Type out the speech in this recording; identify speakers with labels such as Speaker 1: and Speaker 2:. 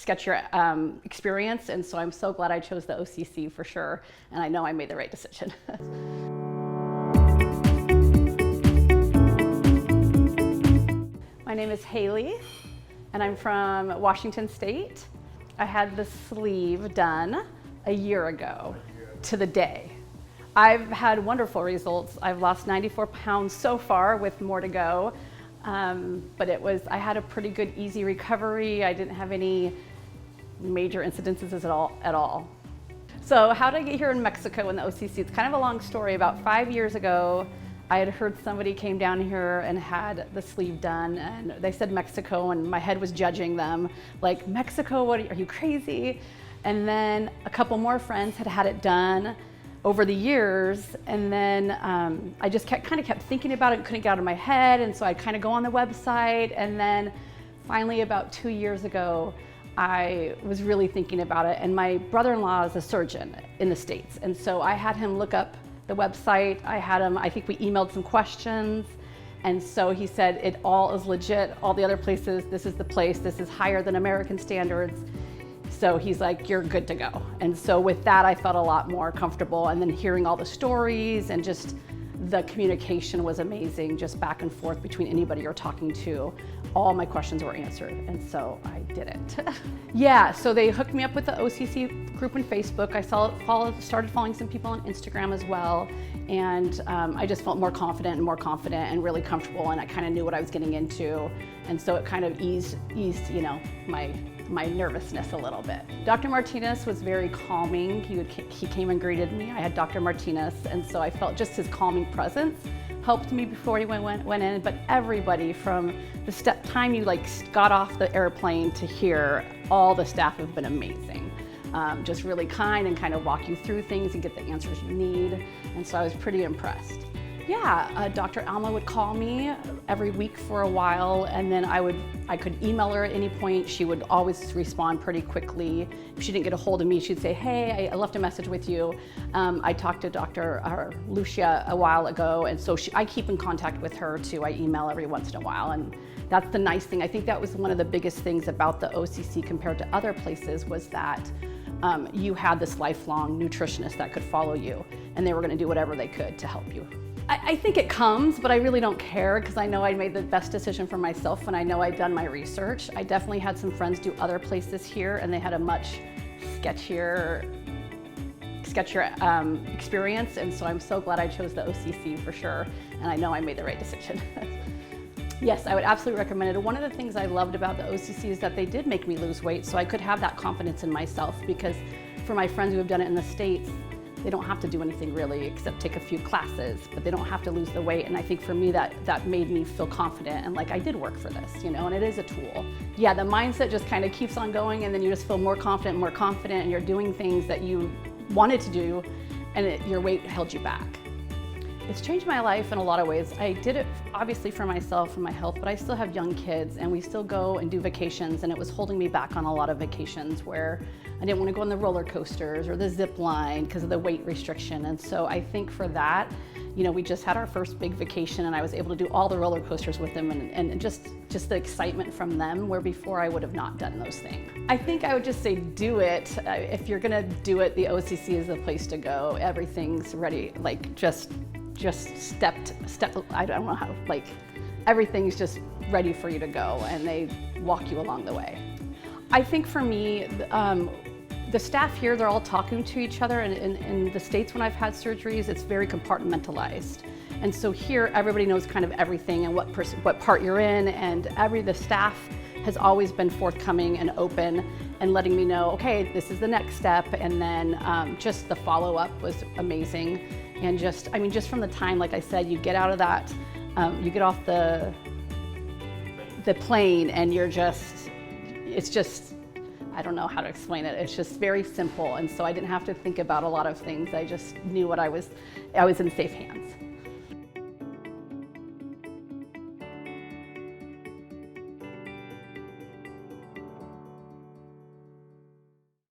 Speaker 1: sketchier experience, and so I'm so glad I chose the OCC for sure, and I know I made the right decision. My name is Hayley, and I'm from Washington State. I had the sleeve done a year ago to the day. I've had wonderful results. I've lost 94 pounds so far with more to go. But I had a pretty good, easy recovery. I didn't have any major incidences at all. So how did I get here in Mexico in the OCC? It's kind of a long story. About 5 years ago, I had heard somebody came down here and had the sleeve done, and they said Mexico, and my head was judging them, like, Mexico, what are you crazy? And then a couple more friends had it done over the years, and then I just kind of kept thinking about it, couldn't get out of my head, and so I'd kind of go on the website, and then finally about 2 years ago, I was really thinking about it, and my brother-in-law is a surgeon in the States, and so I had him look up the website. I think we emailed some questions, and so he said it all is legit, all the other places, this is the place, this is higher than American standards. So he's like, you're good to go. And so with that, I felt a lot more comfortable, and then hearing all the stories and just the communication was amazing, just back and forth between anybody you're talking to. All my questions were answered, and so I did it. Yeah, so they hooked me up with the OCC group on Facebook. I started following some people on Instagram as well, and I just felt more confident and really comfortable, and I kind of knew what I was getting into, and so it kind of eased my nervousness a little bit. Dr. Martinez was very calming. He came and greeted me. I had Dr. Martinez, and so I felt just his calming presence helped me before he went in, but everybody from the time you got off the airplane to here, all the staff have been amazing. Just really kind and kind of walk you through things and get the answers you need, and so I was pretty impressed. Yeah, Dr. Alma would call me every week for a while, and then I could email her at any point. She would always respond pretty quickly. If she didn't get a hold of me, she'd say, hey, I left a message with you. I talked to Dr. Lucia a while ago, and so I keep in contact with her too. I email every once in a while, and that's the nice thing. I think that was one of the biggest things about the OCC compared to other places was that you had this lifelong nutritionist that could follow you, and they were gonna do whatever they could to help you. I think it comes, but I really don't care because I know I made the best decision for myself and I know I'd done my research. I definitely had some friends do other places here and they had a much sketchier experience, and so I'm so glad I chose the OCC for sure, and I know I made the right decision. Yes, I would absolutely recommend it. One of the things I loved about the OCC is that they did make me lose weight, so I could have that confidence in myself, because for my friends who have done it in the States, they don't have to do anything really except take a few classes, but they don't have to lose the weight. And I think for me that made me feel confident and like I did work for this, and it is a tool. Yeah, the mindset just kind of keeps on going, and then you just feel more confident, and you're doing things that you wanted to do, and your weight held you back. It's changed my life in a lot of ways. I did it obviously for myself and my health, but I still have young kids and we still go and do vacations, and it was holding me back on a lot of vacations where I didn't want to go on the roller coasters or the zip line because of the weight restriction. And so I think for that, we just had our first big vacation and I was able to do all the roller coasters with them, and just the excitement from them, where before I would have not done those things. I think I would just say do it. If you're gonna do it, the OCC is the place to go. Everything's ready, just step, I don't know how, everything's just ready for you to go, and they walk you along the way. I think for me, the staff here, they're all talking to each other, and in the States when I've had surgeries, it's very compartmentalized. And so here, everybody knows kind of everything and what part you're in, and the staff has always been forthcoming and open and letting me know, okay, this is the next step, and then just the follow-up was amazing. And just from the time, like I said, you get out of that, you get off the plane, and it's just, I don't know how to explain it. It's just very simple, and so I didn't have to think about a lot of things. I just knew I was in safe hands.